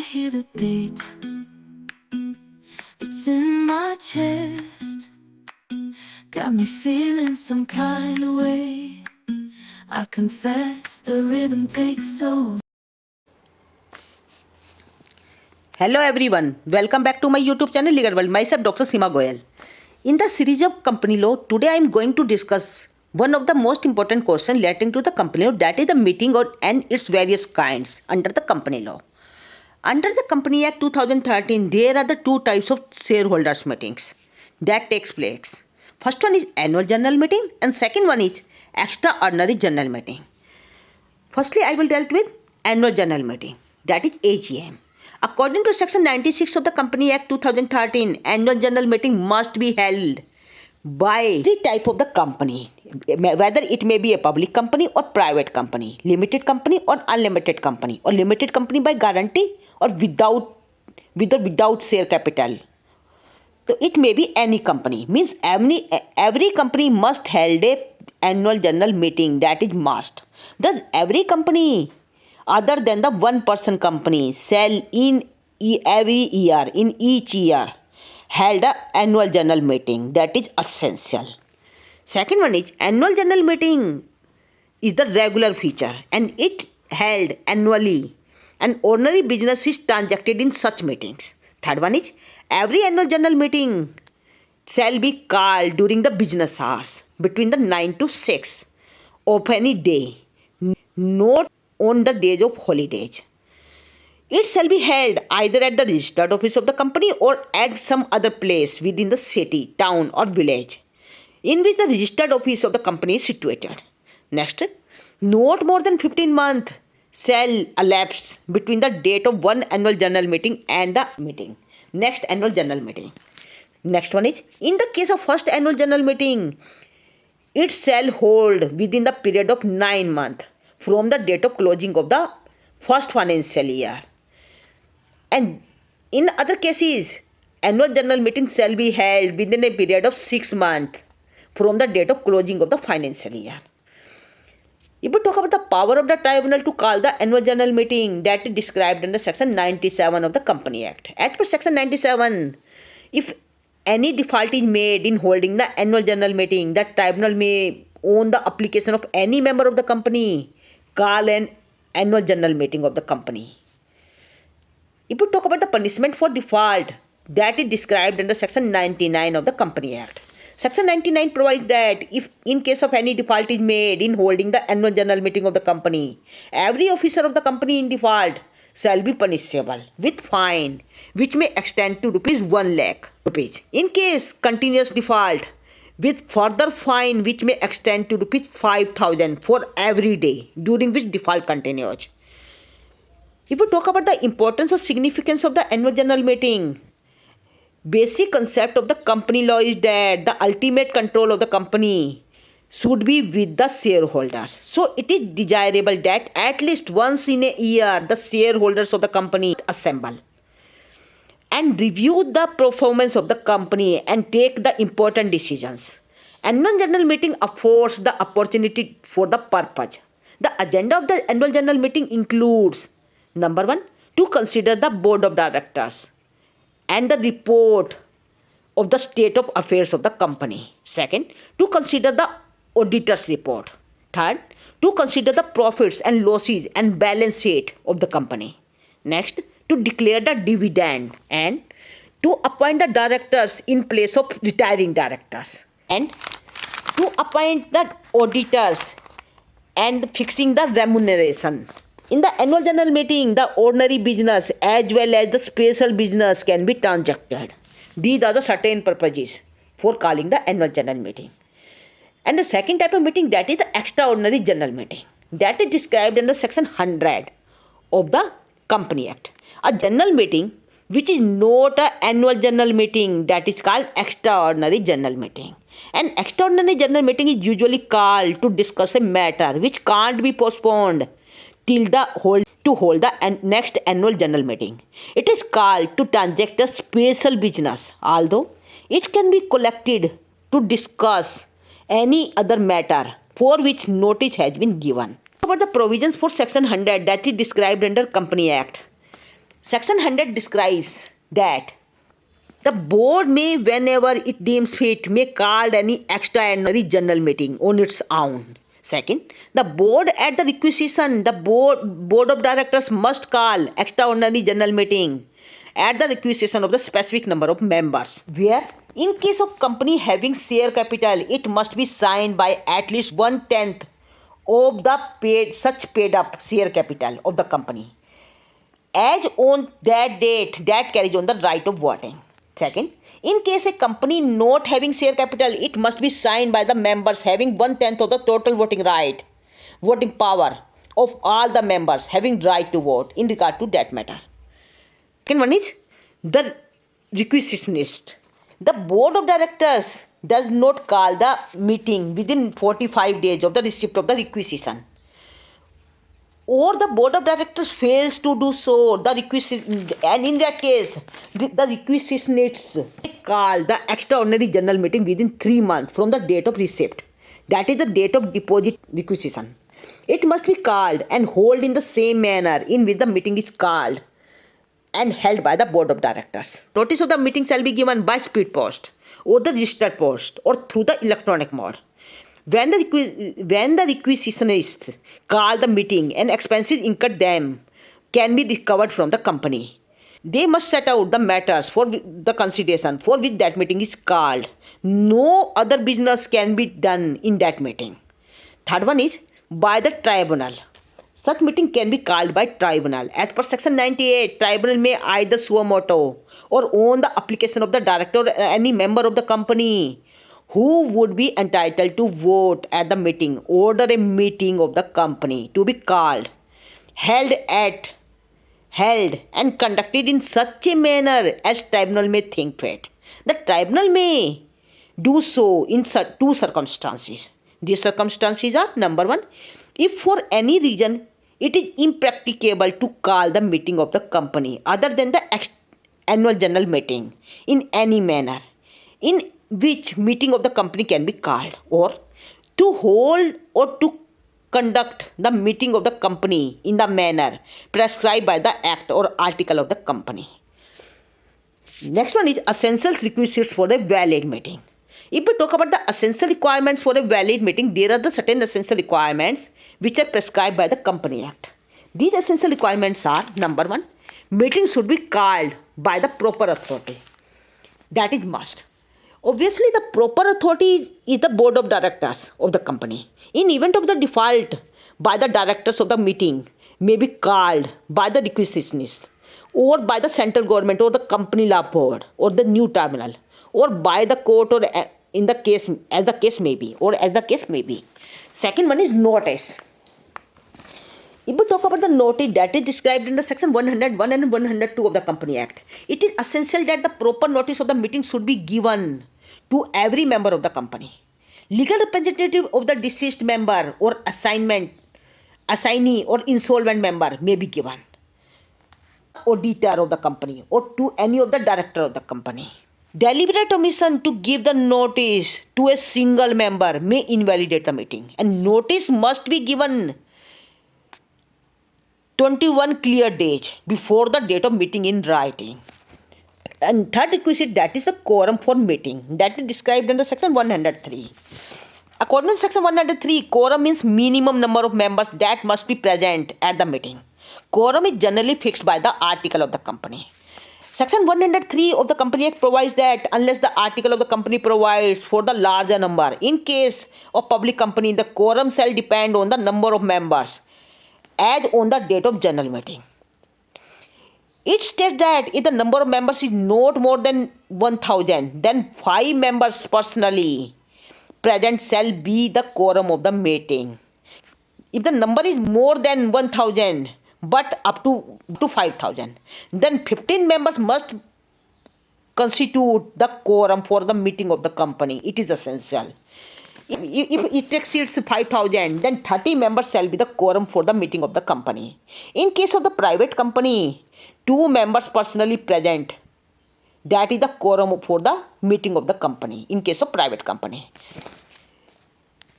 hear the beat, it's in my chest. Got me feeling some kind of way. I confess the rhythm takes over. Hello everyone, welcome back to my YouTube channel Legal World. Myself Dr. Seema Goyal. In the series of company law, today I am going to discuss one of the most important questions relating to the company law, that is the meeting and its various kinds under the company law. Under the Company Act 2013, there are the two types of shareholders meetings that takes place. First one is annual general meeting and second one is extraordinary general meeting. Firstly, I will deal with annual general meeting, that is AGM. According to Section 96 of the Company Act 2013, annual general meeting must be held by the type of the company, whether it may be a public company or private company, limited company or unlimited company, or limited company by guarantee or with or without share capital. So it may be any company. Means every company must hold a annual general meeting, that is must. Thus every company other than the one person company shall every year in each year held a annual general meeting, that is essential. Second one is annual general meeting is the regular feature and it held annually and ordinary business is transacted in such meetings. Third one is every annual general meeting shall be called during the business hours between the 9 to 6 of any day, not on the days of holidays. It shall be held either at the registered office of the company or at some other place within the city, town, or village in which the registered office of the company is situated. Next, not more than 15 months shall elapse between the date of one annual general meeting and the next annual general meeting. Next one is, in the case of first annual general meeting, it shall hold within the period of 9 months from the date of closing of the first financial year. And in other cases, annual general meeting shall be held within a period of 6 months from the date of closing of the financial year. If we talk about the power of the tribunal to call the annual general meeting, that is described under Section 97 of the Company Act. As per Section 97, if any default is made in holding the annual general meeting, the tribunal may, on the application of any member of the company, call an annual general meeting of the company. If we talk about the punishment for default, that is described under Section 99 of the Company Act. Section 99 provides that if in case of any default is made in holding the annual general meeting of the company, every officer of the company in default shall be punishable with fine which may extend to rupees 1 lakh rupees. In case continuous default, with further fine which may extend to rupees 5,000 for every day during which default continues. If we talk about the importance or significance of the annual general meeting, basic concept of the company law is that the ultimate control of the company should be with the shareholders. So it is desirable that at least once in a year the shareholders of the company assemble and review the performance of the company and take the important decisions. Annual general meeting affords the opportunity for the purpose. The agenda of the annual general meeting includes: number one, to consider the board of directors and the report of the state of affairs of the company. Second, to consider the auditor's report. Third, to consider the profits and losses and balance sheet of the company. Next, to declare the dividend and to appoint the directors in place of retiring directors and to appoint the auditors and fixing the remuneration. In the annual general meeting, the ordinary business as well as the special business can be transacted. These are the certain purposes for calling the annual general meeting. And the second type of meeting, that is the extraordinary general meeting. That is described under Section 100 of the Company Act. A general meeting which is not an annual general meeting, that is called extraordinary general meeting. An extraordinary general meeting is usually called to discuss a matter which can't be postponed till hold the next annual general meeting. It is called to transact a special business, although it can be collected to discuss any other matter for which notice has been given. About the provisions for Section 100 that is described under Company Act. Section 100 describes that the board may, whenever it deems fit, may call any extraordinary general meeting on its own. Second, the board at the requisition, the board of directors must call extraordinary general meeting at the requisition of the specific number of members, where in case of company having share capital, it must be signed by at least 1/10 of the paid up share capital of the company. As on that date, that carries on the right of voting. Second, in case a company not having share capital, it must be signed by the members having 1/10 of the total voting power of all the members having right to vote in regard to that matter. Second one is the requisitionist. The board of directors does not call the meeting within 45 days of the receipt of the requisition, or the board of directors fails to do so, and in that case, the requisitionists call the extraordinary general meeting within 3 months from the date of receipt. That is the date of deposit requisition. It must be called and held in the same manner in which the meeting is called and held by the board of directors. Notice of the meeting shall be given by speed post or the registered post or through the electronic mode. When the requisitionists call the meeting and expenses incurred them can be recovered from the company, they must set out the matters for the consideration for which that meeting is called. No other business can be done in that meeting. Third one is by the tribunal. Such meeting can be called by tribunal. As per section 98, tribunal may either suo motu or on the application of the director or any member of the company who would be entitled to vote at the meeting, order a meeting of the company to be called, held and conducted in such a manner as tribunal may think fit. The tribunal may do so in two circumstances. These circumstances are: number one, if for any reason it is impracticable to call the meeting of the company other than the annual general meeting in any manner in which meeting of the company can be called, or to hold or to conduct the meeting of the company in the manner prescribed by the act or article of the company. Next one is essential requisites for a valid meeting. If we talk about the essential requirements for a valid meeting, there are the certain essential requirements which are prescribed by the Company Act. These essential requirements are: number one, meeting should be called by the proper authority. That is must. Obviously, the proper authority is the board of directors of the company. In event of the default, by the directors of the meeting may be called by the requisitionists, or by the central government or the company law board or the new tribunal, or by the court, or in the case as the case may be, or as the case may be. Second one is notice. If we talk about the notice, that is described in the section 101 and 102 of the Company Act. It is essential that the proper notice of the meeting should be given to every member of the company. Legal representative of the deceased member or assignee or insolvent member may be given. Auditor of the company or to any of the director of the company. Deliberate omission to give the notice to a single member may invalidate the meeting, and notice must be given 21 clear days before the date of meeting in writing. And third requisite, that is the quorum for meeting, that is described in the section 103. According to section 103, quorum means minimum number of members that must be present at the meeting. Quorum is generally fixed by the article of the company. Section 103 of the Company Act provides that unless the article of the company provides for the larger number, in case of public company, the quorum shall depend on the number of members as on the date of general meeting. It states that if the number of members is not more than 1,000, then 5 members personally present shall be the quorum of the meeting. If the number is more than 1,000 but up to 5,000, then 15 members must constitute the quorum for the meeting of the company. It is essential. If it exceeds 5,000, then 30 members shall be the quorum for the meeting of the company. In case of the private company, 2 members personally present, that is the quorum for the meeting of the company in case of private company.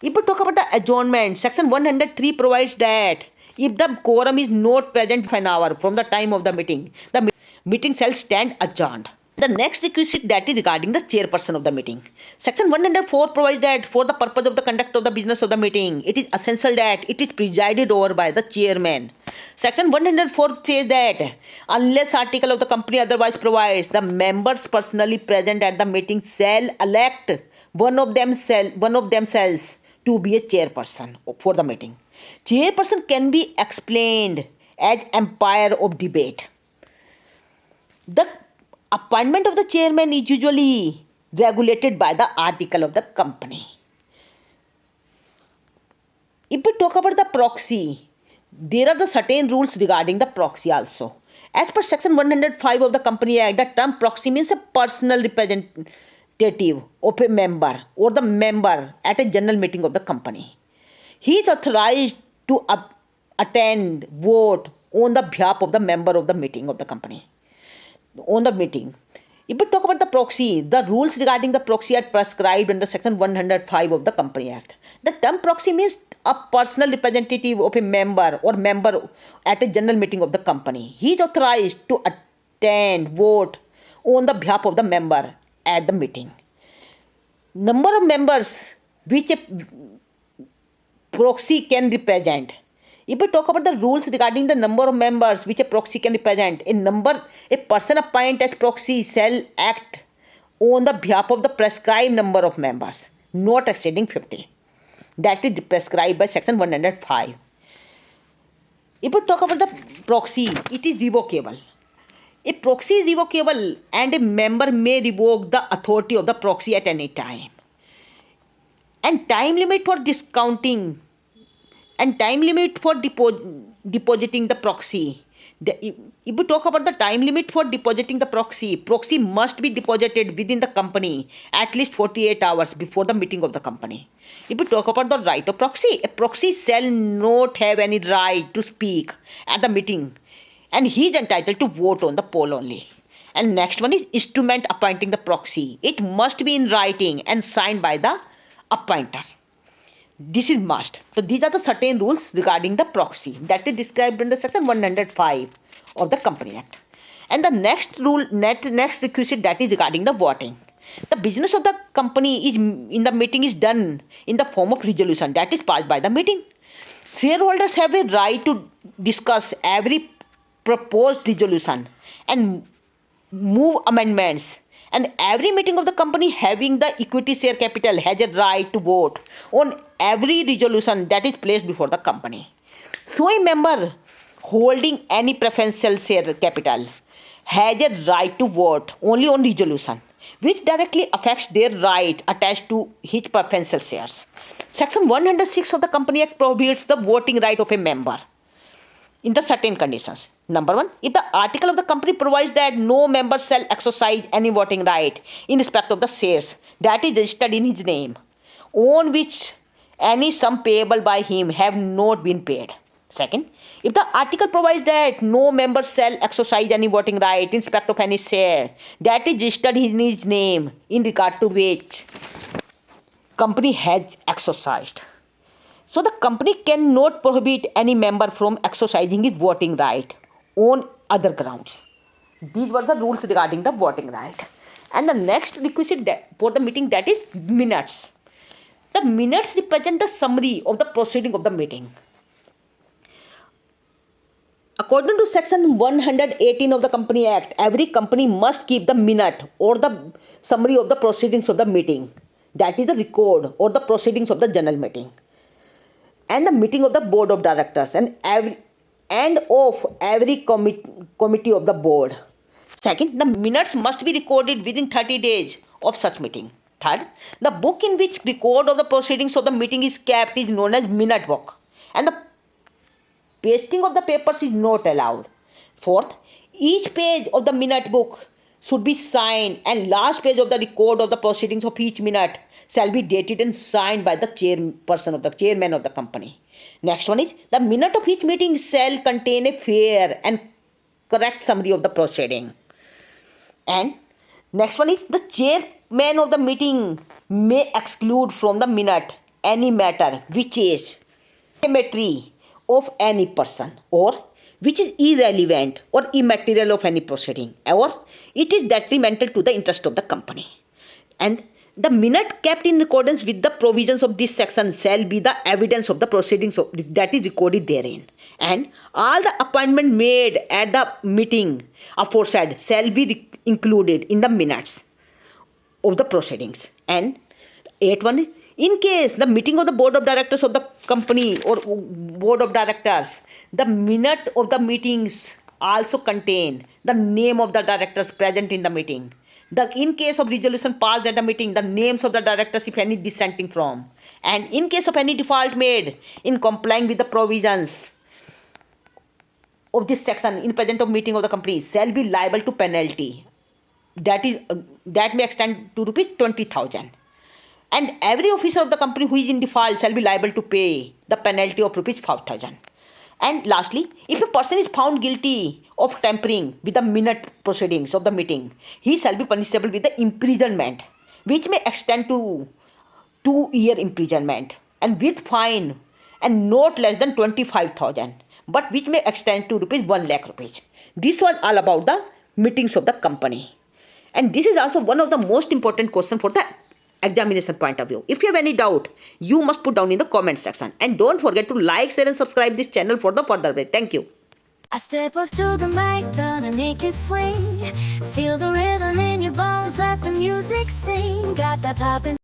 If we talk about the adjournment, section 103 provides that If the quorum is not present for an hour from the time of the meeting, the meeting shall stand adjourned. The next requisite that is regarding the chairperson of the meeting. Section 104 provides that for the purpose of the conduct of the business of the meeting, it is essential that it is presided over by the chairman. Section 104 says that unless article of the company otherwise provides, the members personally present at the meeting shall elect one of themselves to be a chairperson for the meeting. Chairperson can be explained as umpire of debate. The appointment of the chairman is usually regulated by the article of the company. If we talk about the proxy, there are the certain rules regarding the proxy also. As per section 105 of the Company Act, the term proxy means a personal representative of a member or the member at a general meeting of the company. He is authorized to attend, vote on the behalf of the member of the meeting of the company. On the meeting. If we talk about the proxy, the rules regarding the proxy are prescribed under section 105 of the Company Act. The term proxy means a personal representative of a member or member at a general meeting of the company. He is authorized to attend, vote on the behalf of the member at the meeting. Number of members which a proxy can represent. If we talk about the rules regarding the number of members which a proxy can represent, a person appointed as proxy shall act on the behalf of the prescribed number of members, not exceeding 50. That is prescribed by section 105. If we talk about the proxy, it is revocable. A proxy is revocable and a member may revoke the authority of the proxy at any time. And time limit for discounting and time limit for depositing the proxy. If we talk about the time limit for depositing the proxy must be deposited within the company at least 48 hours before the meeting of the company. If we talk about the right of proxy, a proxy shall not have any right to speak at the meeting and he is entitled to vote on the poll only. And next one is instrument appointing the proxy. It must be in writing and signed by the appointer. This is must. So these are the certain rules regarding the proxy that is described under section 105 of the Company Act. And the next requisite that is regarding the voting. The business of the company is in the meeting is done in the form of resolution that is passed by the meeting. Shareholders have a right to discuss every proposed resolution and move amendments. And every meeting of the company having the equity share capital has a right to vote on every resolution that is placed before the company. So a member holding any preferential share capital has a right to vote only on resolution which directly affects their right attached to his preferential shares. Section 106 of the Company Act prohibits the voting right of a member in the certain conditions. Number one, if the article of the company provides that no member shall exercise any voting right in respect of the shares that is registered in his name, on which any sum payable by him have not been paid. Second, if the article provides that no member shall exercise any voting right in respect of any share that is registered in his name in regard to which company has exercised. So the company cannot prohibit any member from exercising his voting right on other grounds. These were the rules regarding the voting right. And the next requisite for the meeting, that is minutes. The minutes represent the summary of the proceeding of the meeting. According to section 118 of the Company Act, every company must keep the minute or the summary of the proceedings of the meeting. That is the record or the proceedings of the general meeting and the meeting of the board of directors and of every committee of the board. Second, the minutes must be recorded within 30 days of such meeting. Third, the book in which record of the proceedings of the meeting is kept is known as minute book and the pasting of the papers is not allowed. Fourth, each page of the minute book should be signed and last page of the record of the proceedings of each minute shall be dated and signed by the chairman of the company. Next one is the minute of each meeting shall contain a fair and correct summary of the proceeding. And next one is the chairman of the meeting may exclude from the minute any matter which is inflammatory of any person, or which is irrelevant or immaterial of any proceeding, or it is detrimental to the interest of the company. And the minute kept in accordance with the provisions of this section shall be the evidence of the proceedings that is recorded therein. And all the appointment made at the meeting aforesaid shall be included in the minutes of the proceedings. And 8.1 is, in case the meeting of the board of directors of the company or board of directors, the minute of the meetings also contain the name of the directors present in the meeting. In case of resolution passed at the meeting, the names of the directors, if any, dissenting from. And in case of any default made in complying with the provisions of this section in present of meeting of the company, shall be liable to penalty. That may extend to rupees 20,000. And every officer of the company who is in default shall be liable to pay the penalty of rupees 5,000. And lastly, if a person is found guilty of tampering with the minute proceedings of the meeting, he shall be punishable with the imprisonment, which may extend to 2-year imprisonment, and with fine and not less than 25,000, but which may extend to rupees 1 lakh rupees. This was all about the meetings of the company. And this is also one of the most important questions for the examination point of view. If you have any doubt, you must put down in the comment section. And don't forget to like, share and subscribe this channel for the further way. Thank you. I step up to the mic, gonna make it swing. Feel the rhythm in your bones, let the music sing. Got that poppin'.